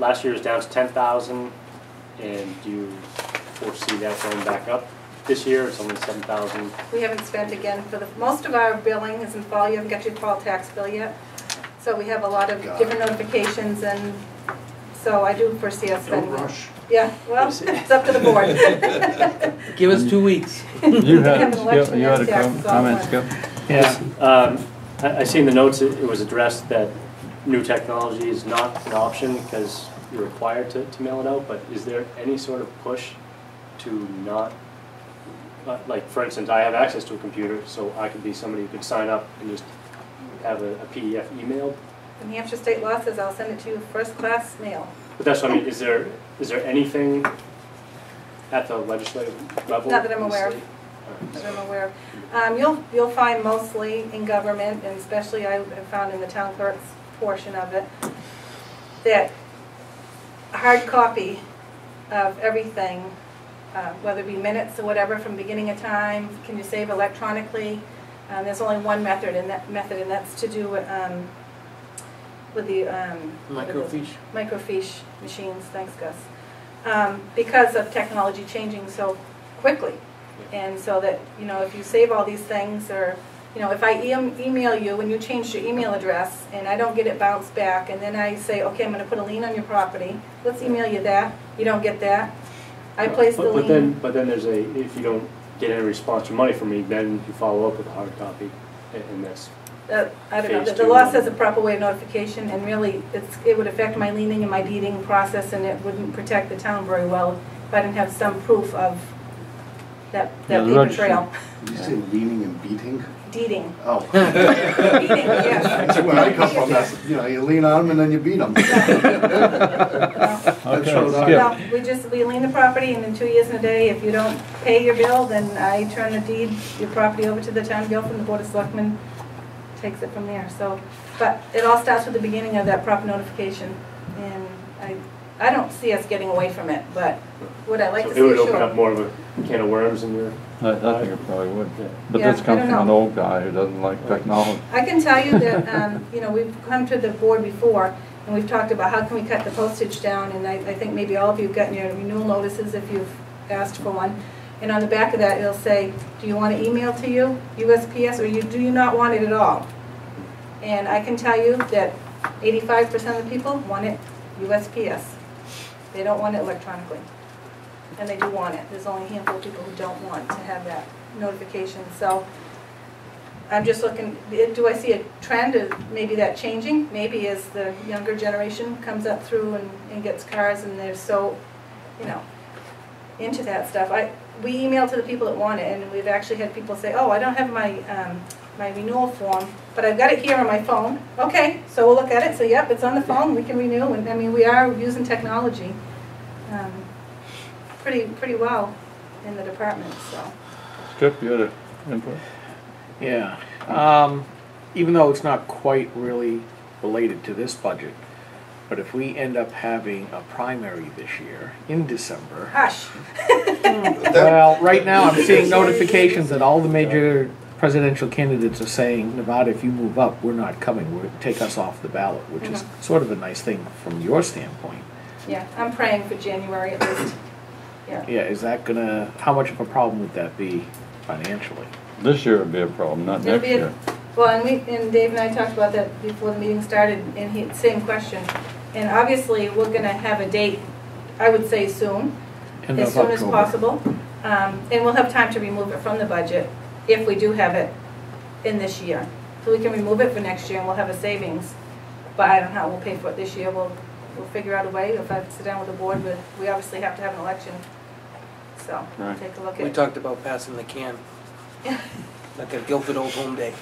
last year was down to 10,000, and do you foresee that going back up this year? It's only 7,000. We haven't spent again for most of our billing is in fall. You haven't got your fall tax bill yet, so we have a lot of different notifications, and so I do foresee us spending. Don't rush. Yeah, well, it's up to the board. Give us 2 weeks. You had a comment, Skip? Yeah. I see in the notes it was addressed that new technology is not an option because you're required to mail it out, but is there any sort of push to not, like for instance, I have access to a computer, so I could be somebody who could sign up and just have a PDF emailed? The New Hampshire state law says I'll send it to you first class mail. But that's what I mean, is there anything at the legislative level? Not that I'm aware of. That I'm aware of. You'll find mostly in government, and especially I have found in the town clerk's portion of it, that a hard copy of everything, whether it be minutes or whatever from beginning of time, can you save electronically? There's only one method, and that's to do with the microfiche machines. Thanks, Gus. Because of technology changing so quickly. And so that, you know, if you save all these things, or, you know, if I email you and you change your email address and I don't get it bounced back, and then I say, okay, I'm going to put a lien on your property, let's email you that, you don't get that, I place the lien. But then there's if you don't get any response or money from me, then you follow up with a hard copy, and that's... I don't know, the law says a proper way of notification, and really it would affect my liening and my deeding process, and it wouldn't protect the town very well if I didn't have some proof of that paper trail. Did you say leaning and beating? Deeding. Oh. Deeding, yes. That's where I come from. That's, you know, you lean on them and then you beat them. We lien the property, and in 2 years and a day, if you don't pay your bill, then I turn the deed, your property over to the town guild, from the Board of Selectmen takes it from there. So, but it all starts with the beginning of that proper notification, and I don't see us getting away from it, but would I like to see it? It would open up more of a can of worms in your... I think it probably would. Yeah. But this comes from an old guy who doesn't like technology. I can tell you that, you know, we've come to the board before, and we've talked about how can we cut the postage down, and I think maybe all of you have gotten your renewal notices if you've asked for one. And on the back of that, it'll say, do you want to email to you, USPS, or do you not want it at all? And I can tell you that 85% of the people want it USPS. They don't want it electronically. And they do want it. There's only a handful of people who don't want to have that notification. So I'm just looking, do I see a trend of maybe that changing? Maybe as the younger generation comes up through and gets cars, and they're so, you know, into that stuff. We email to the people that want it, and we've actually had people say, oh, I don't have my renewal form, but I've got it here on my phone. Okay, so we'll look at it. So yep, it's on the phone. We can renew, and I mean, we are using technology pretty well in the department. So. Skip, you had an input? Yeah. Even though it's not quite really related to this budget, but if we end up having a primary this year in December. Hush. Well, right now I'm seeing notifications that all the major presidential candidates are saying, Nevada, if you move up, we're not coming. We'll take us off the ballot, which is sort of a nice thing from your standpoint. Yeah, I'm praying for January at least. Yeah. Yeah, is that gonna, how much of a problem would that be financially? This year would be a problem, not next year. Well, and Dave and I talked about that before the meeting started, and same question. And obviously, we're going to have a date, I would say soon, as soon as possible. And we'll have time to remove it from the budget if we do have it in this year. So we can remove it for next year, and we'll have a savings. But I don't know how we'll pay for it this year. We'll figure out a way. If I sit down with the board, we obviously have to have an election. So we'll take a look at it. We talked about passing the can. Yeah. Like a Guilford Old Home Day.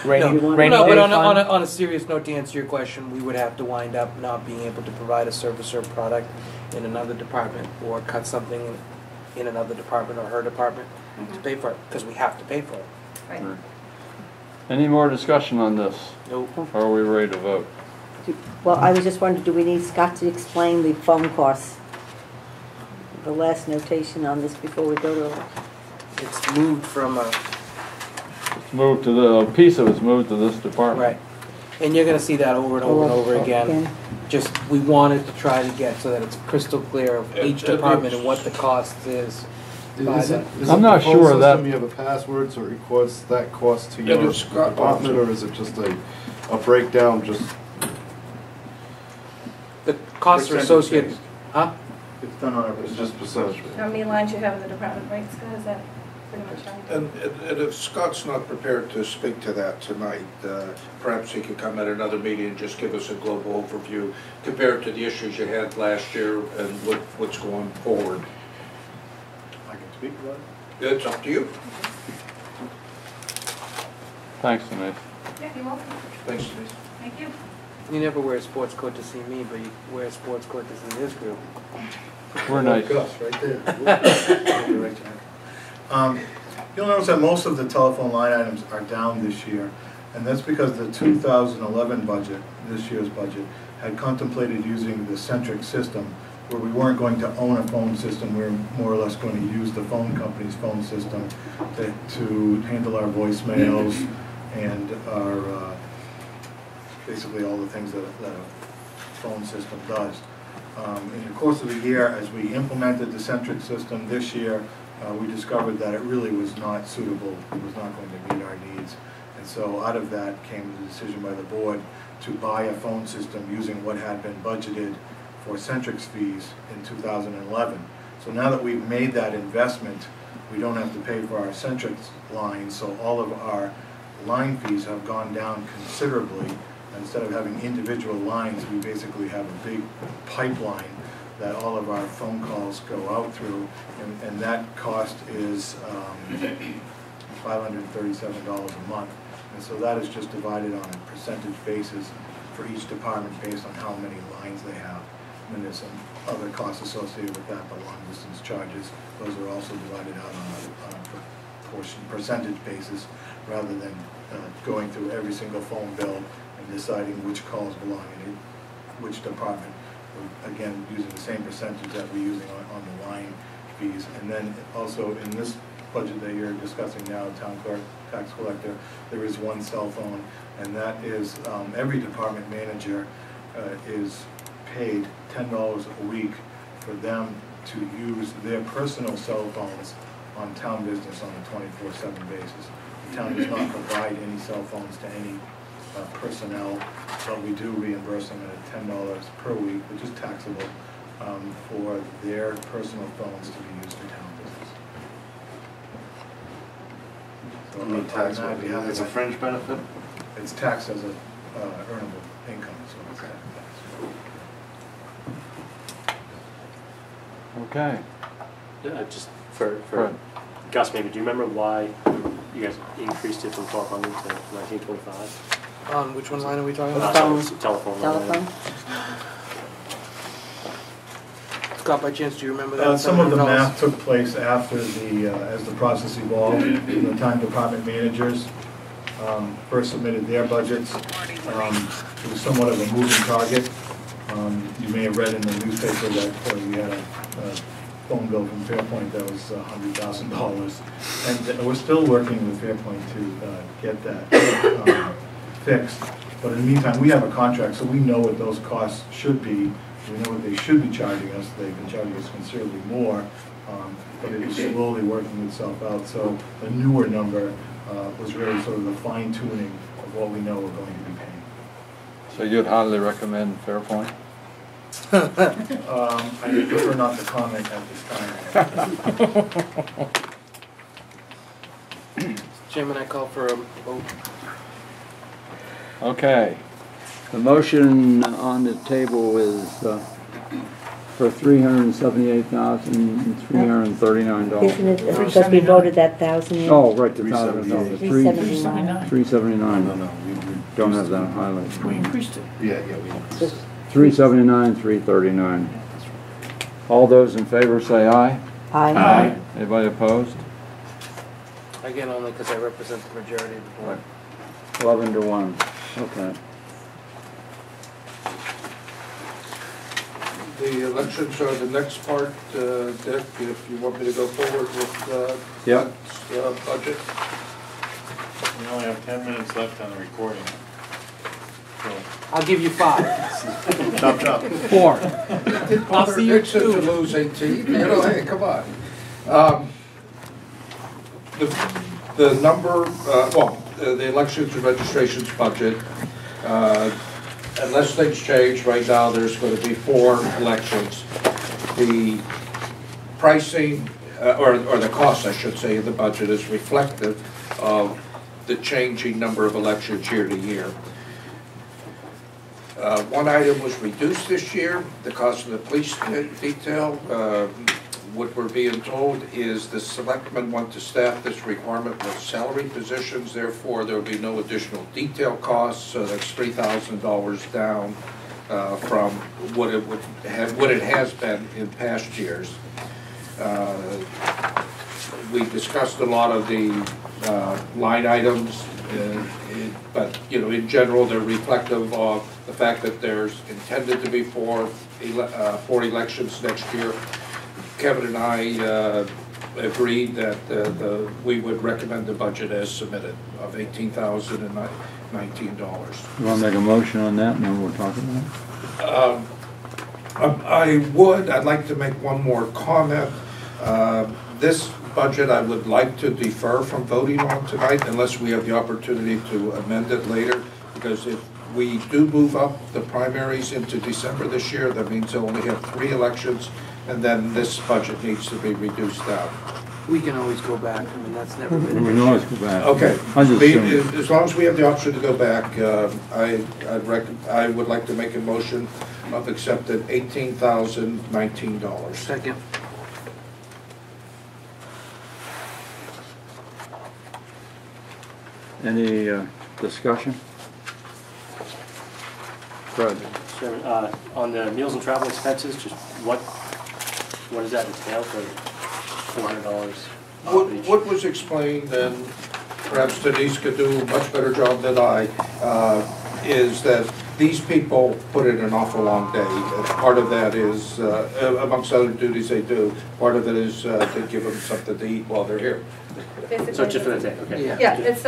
Rainy no, but day on a serious note, to answer your question, we would have to wind up not being able to provide a service or product in another department, or cut something in another department or her department to pay for it, because we have to pay for it. Right. Any more discussion on this? Nope. Or are we ready to vote? Well, I was just wondering, do we need Scott to explain the phone costs? The last notation on this before we go to... It's moved from a... It's moved to the, a piece of it's moved to this department. Right. And you're going to see that over and over and over again. Just, we wanted to try to get so that it's crystal clear of each department and what the cost is. Is it I'm not the phone sure of that. system, you have a password, so it records that cost to Yeah, your it's got- department, or is it just a breakdown, just? The costs are associated, huh? It's done on a, it's just percentage. How many lines you have in the department, right, Scott, is that pretty much how you do it? And if Scott's not prepared to speak to that tonight, perhaps he could come at another meeting and just give us a global overview compared to the issues you had last year and what's going forward. I can speak about it. It's up to you. Thanks, Denise. Yeah, you're welcome. Thanks, Denise. Thank you. You never wear a sports coat to see me, but you wear a sports coat to see this group. We're nice. Gus, right there. You'll notice that most of the telephone line items are down this year, and that's because the 2011 budget, this year's budget, had contemplated using the centric system, where we weren't going to own a phone system, we were more or less going to use the phone company's phone system to handle our voicemails and our, basically all the things that a phone system does. In the course of the year, as we implemented the centric system this year, we discovered that it really was not suitable, it was not going to meet our needs. And so out of that came the decision by the board to buy a phone system using what had been budgeted for Centric's fees in 2011. So now that we've made that investment, we don't have to pay for our Centric's lines, so all of our line fees have gone down considerably. Instead of having individual lines, we basically have a big pipeline that all of our phone calls go out through, and that cost is $537 a month. And so that is just divided on a percentage basis for each department based on how many lines they have. And then there's some other costs associated with that, but long distance charges, those are also divided out on a percentage basis, rather than going through every single phone bill and deciding which calls belong in which department. We're, again, using the same percentage that we're using on the line fees. And then also in this budget that you're discussing now, town clerk, tax collector, there is one cell phone, and that is every department manager is paid $10 a week for them to use their personal cell phones on town business on a 24/7 basis. The town does not provide any cell phones to any personnel, but we do reimburse them at $10 per week, which is taxable, for their personal phones to be used for town business. So You mean tax, it's a fringe benefit? it's taxed as a earnable income, so it's taxed. Okay. Just for Right. Gus, maybe, do you remember why you guys increased it from 1,200 to 1925? On which one line are we talking Sorry, about? it's telephone. Telephone? Scott, by chance, do you remember that? Some of the $700? math took place after as the process evolved. The time department managers first submitted their budgets. It was somewhat of a moving target. You may have read in the newspaper that we had a phone bill from Fairpoint that was $100,000. And we're still working with Fairpoint to get that fixed. But in the meantime, we have a contract, so we know what those costs should be. We know what they should be charging us. They've been charging us considerably more, but it is slowly working itself out. So the newer number was really sort of the fine tuning of what we know we're going to be paying. So you'd highly recommend Fairpoint? I prefer not to comment at this time. Chairman, I call for a vote. Okay. The motion on the table is for $378,339. Isn't it, because we voted that 1,000 in? Oh, right, the $1,000. 379. 379. No, we Don't have that highlighted. We increased it. Yeah, we increased it. 379, 339. All those in favor say aye. Aye. Anybody opposed? Again, only because I represent the majority of the board. 11 to 1. Okay. The elections are the next part, Dick, if you want me to go forward with Yep. budget. We only have 10 minutes left on the recording. I'll give you 5. Chop, chop. 4. I'll see you Nixon to too. lose 18, you know, hey, come on. The number, the elections and registrations budget, unless things change, right now, there's going to be 4 elections. The pricing, or the cost, I should say, of the budget is reflective of the changing number of elections year to year. One item was reduced this year, the cost of the police detail. What we're being told is the selectmen want to staff this requirement with salary positions, therefore there will be no additional detail costs, so that's $3,000 down from what it has been in past years. We discussed a lot of the line items, but in general they're reflective of the fact that there's intended to be 4 elections next year. Kevin and I agreed that we would recommend the budget as submitted of $18,019. You want to make a motion on that and then we'll talk about it? I'd like to make one more comment. This budget I would like to defer from voting on tonight unless we have the opportunity to amend it later, because if we do move up the primaries into December this year, that means they'll only have 3 elections, and then this budget needs to be reduced down. We can always go back. I mean, that's never been We an can issue. always go back. Okay, I just assumed. as long as we have the option to go back, I would like to make a motion of accepted $18,019. Second. Any discussion? Fred? Chairman, on the meals and travel expenses, just what does that entail for $400 off each? What was explained, and perhaps Denise could do a much better job than I, is that these people put in an awful long day. And part of that is, amongst other duties they do, part of it is to give them something to eat while they're here. So just for the day, okay. Yeah. Yeah, it's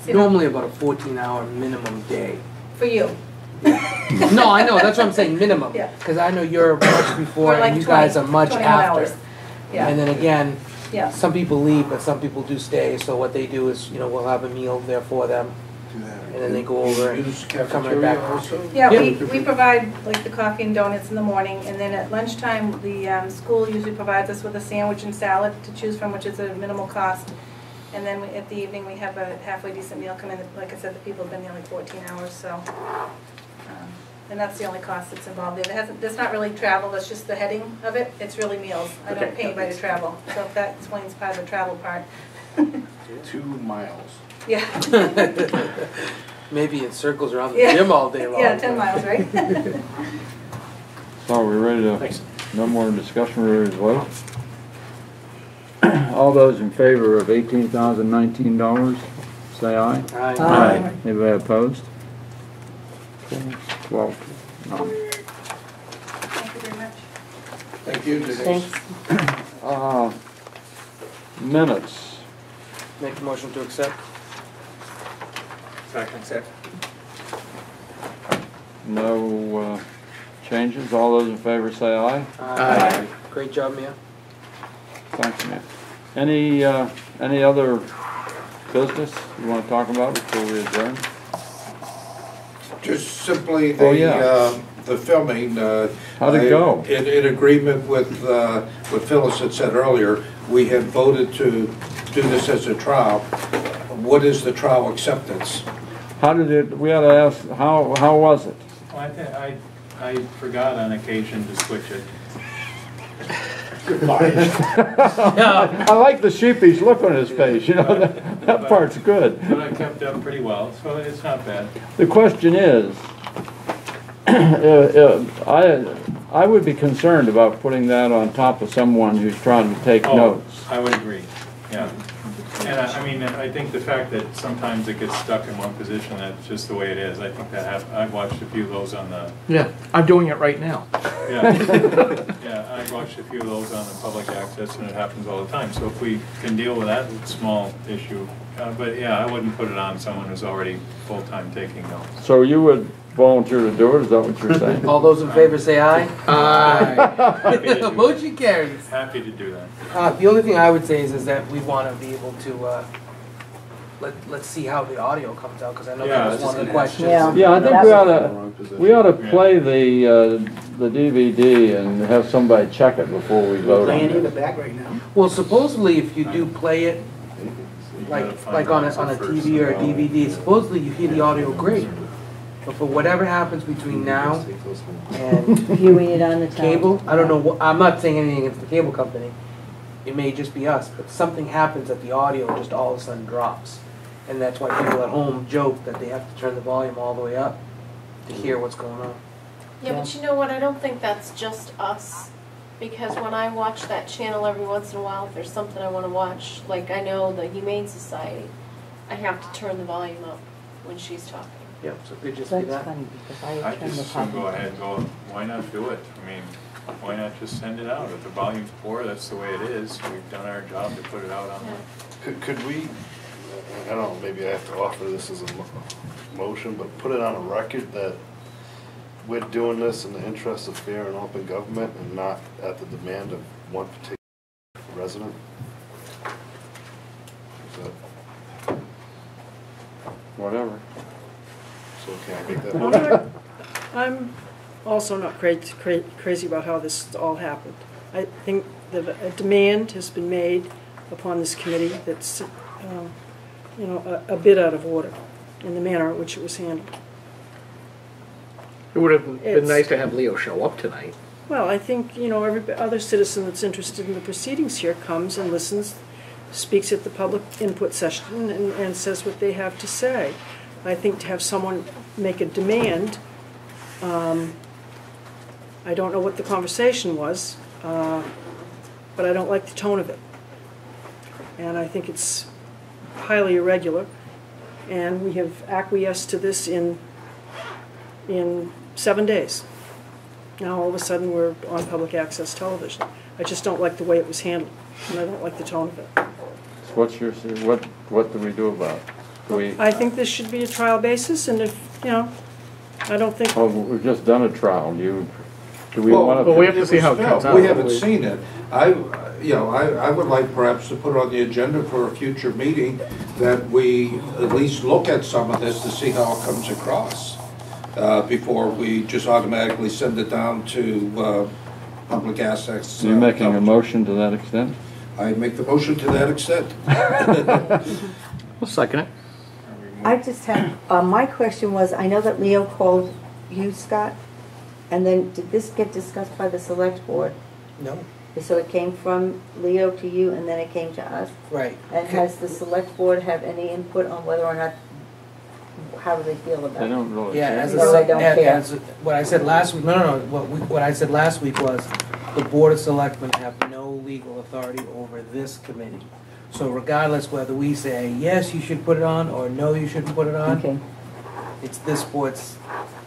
Normally about a 14-hour minimum day. for you. No, I know, that's what I'm saying, minimum. Yeah. Because I know you're much before We're like and you guys 20 are much 21 after. hours. Yeah, And then again, yeah. some people leave, but some people do stay, so what they do is, we'll have a meal there for them, and then they go over and Use come right cafeteria back. also? Yeah, Yeah. we provide like the coffee and donuts in the morning, and then at lunchtime, the school usually provides us with a sandwich and salad to choose from, which is a minimal cost. And then at the evening, we have a halfway decent meal come in. Like I said, the people have been there like 14 hours, so. And that's the only cost that's involved there. That's not really travel, that's just the heading of it. It's really meals. I don't Okay. pay anybody to travel, so if that explains part of the travel part. 2 miles. Yeah. Maybe in circles around the Yeah. gym all day long. Yeah, 10 miles, right? So we're ready to, Thanks. no more discussion, we're ready to vote? All those in favor of $18,019, say aye. Aye. Anybody opposed? 12, none. Thank you very much. Thank you, Denise. Thanks. Minutes. Make a motion to accept. Second. No changes. All those in favor say aye. Aye. Great job, Mia. Thanks, Matt. Any other business you want to talk about before we adjourn? Just simply the filming. How'd it go? In agreement with Phyllis had said earlier, we had voted to do this as a trial. What is the trial acceptance? How did it, we had to ask, how was it? Well, I forgot on occasion to switch it. I like the sheepish look on his face, that part's good. But I kept up pretty well, so it's not bad. The question is, I would be concerned about putting that on top of someone who's trying to take notes. I would agree, yeah. And I think the fact that sometimes it gets stuck in one position, that's just the way it is. I think that I've watched a few of those on the, Yeah, I'm doing it right now. yeah, I've watched a few of those on the public access, and it happens all the time. So if we can deal with that small issue, but yeah, I wouldn't put it on someone who's already full-time taking notes. So you would volunteer to do it, is that what you're saying? All those in favor say aye. Happy to do Motion carries. Happy to do that. The only thing I would say is that we want to be able to, let's see how the audio comes out, because I know Yeah, that was one of the questions. Yeah. Yeah, I think we ought to play the DVD and have somebody check it before we vote on it. back right now. Well, supposedly if you do play it, gotta like find on a out first. TV or a DVD, supposedly you hear the audio great. But for whatever happens between now and Viewing it on the cable, I don't know, I'm not saying anything against the cable company. It may just be us, but something happens that the audio just all of a sudden drops. And that's why people at home joke that they have to turn the volume all the way up to hear what's going on. Yeah, but you know what, I don't think that's just us, because when I watch that channel every once in a while, if there's something I want to watch, like I know the Humane Society, I have to turn the volume up when she's talking. Yeah, so it could just be That's that. funny, because I I turned the just assume go copy. ahead and go, why not do it? I mean, why not just send it out? If the volume's poor, that's the way it is. We've done our job to put it out on the. Could we, I don't know, maybe I have to offer this as a motion, but put it on a record that we're doing this in the interest of fair and open government and not at the demand of one particular resident? Is that, Whatever. so can I make that motion? I'm also not crazy about how this all happened. I think that a demand has been made upon this committee that's, you know, a bit out of order in the manner in which it was handled. It would have been It's- nice to have Leo show up tonight. Well, I think, you know, every other citizen that's interested in the proceedings here comes and listens, speaks at the public input session and says what they have to say. I think to have someone make a demand, I don't know what the conversation was, but I don't like the tone of it. And I think it's highly irregular, and we have acquiesced to this in 7 days. Now all of a sudden we're on public access television. I just don't like the way it was handled, and I don't like the tone of it. So what's your, what do we do about it? Do we, I think this should be a trial basis, and if, you know, I don't think, oh, we've just done a trial, do we Well, want Well, we to? have to see how it comes out. We haven't seen it. I would like perhaps to put on the agenda for a future meeting that we at least look at some of this to see how it comes across, before we just automatically send it down to public access. You're making a motion to that extent? I make the motion to that extent. We'll second it. I just have, my question was, I know that Leo called you, Scott, and then did this get discussed by the select board? No, So it came from Leo to you and then it came to us? right. And has the select board have any input on whether or not, how do they feel about They it? don't really. Yeah, care. as No, I don't care. as what I said last week, no, what I said last week was, the Board of Selectmen have no legal authority over this committee. So regardless whether we say, yes, you should put it on, or no, you shouldn't put it on, Okay. it's this board's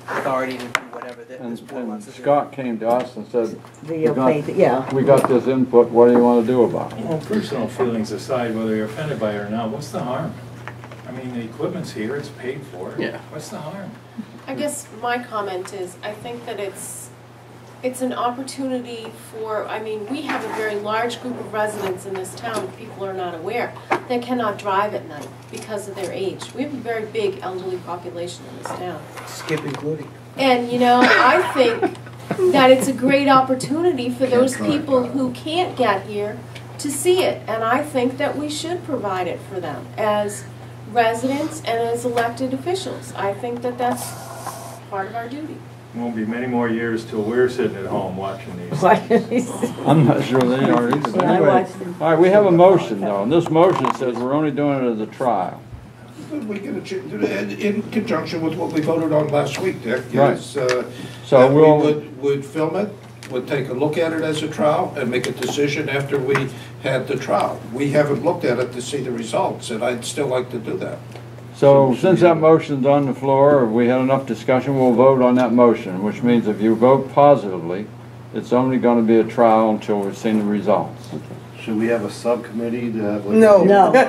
authority to do whatever this board And wants to do. Scott came to us and said, Leo paid, yeah. we got this input, what do you want to do about it? Well, personal feelings aside, whether you're offended by it or not, what's the harm? I mean, the equipment's here, it's paid for. Yeah. What's the harm? I guess my comment is, I think that it's an opportunity for, I mean, we have a very large group of residents in this town, people are not aware, that cannot drive at night because of their age. We have a very big elderly population in this town. Skip including. And, you know, I think that it's a great opportunity for those people who can't get here to see it. And I think that we should provide it for them as residents and as elected officials. I think that that's part of our duty. Won't be many more years till we're sitting at home watching these. Why things. did he say- I'm not sure they are either. but Yeah, I anyway. watched them. All right, we have a motion though, and this motion says we're only doing it as a trial. We can, in conjunction with what we voted on last week, Dick, Right. is, So that we we'll, would film it, would take a look at it as a trial, and make a decision after we had the trial. We haven't looked at it to see the results, and I'd still like to do that. so since that motion's on the floor, if we had enough discussion, we'll vote on that motion, which means if you vote positively, It's only gonna be a trial until we've seen the results. Should we have a subcommittee to have like? No. No. Bring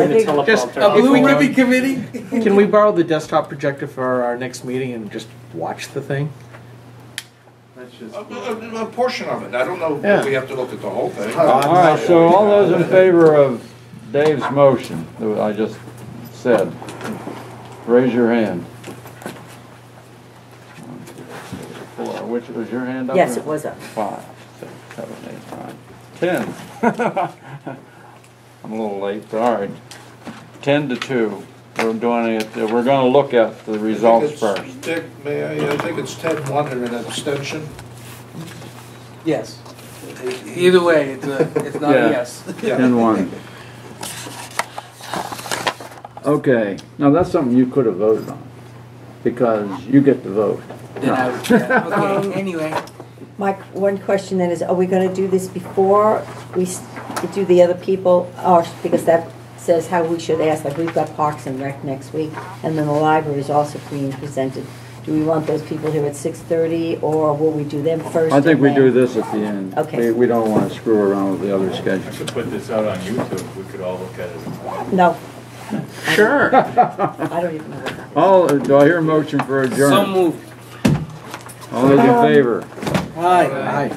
the Just teleprompter. A blue ribbon committee? Can we borrow the desktop projector for our next meeting and just watch the thing? That's just. A portion of it, I don't know, Yeah. if we have to look at the whole thing. All right, so all those in favor of Dave's motion that I just said, raise your hand. 1, 2, 3, 4. Which was your hand up? Yes, or- it was up. 5, 6, 7, 8, 9, 10. I'm a little late, but all right. 10-2. We're doing it. We're going to look at the results first. Dick, may I think it's 10-1 and an abstention. Yes. Either way, it's not Yeah. a yes. 10-1. Okay, now that's something you could have voted on, because you get the vote. Then I would, yeah. Okay, anyway. My one question then is, are we gonna do this before we do the other people? Or, because that says how we should ask, like we've got Parks and Rec next week, and then the library is also being presented. Do we want those people here at 6:30, or will we do them first? I think and we then- do this at the end. Okay. We don't want to screw around with the other I schedules. could put this out on YouTube, we could all look at it. No, Sure. I don't even know what that is. All, do I hear a motion for So adjournment? moved. All those in favor? Aye.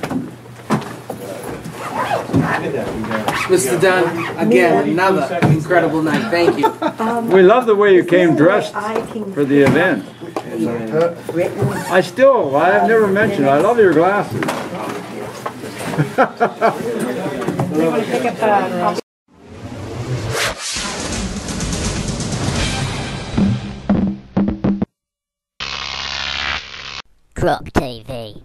Mr. Dunn, again, another incredible night. Thank you. We love the way you came Is there a way dressed I can for the event. written? I've never mentioned, I love your glasses. Pick up, Crop TV.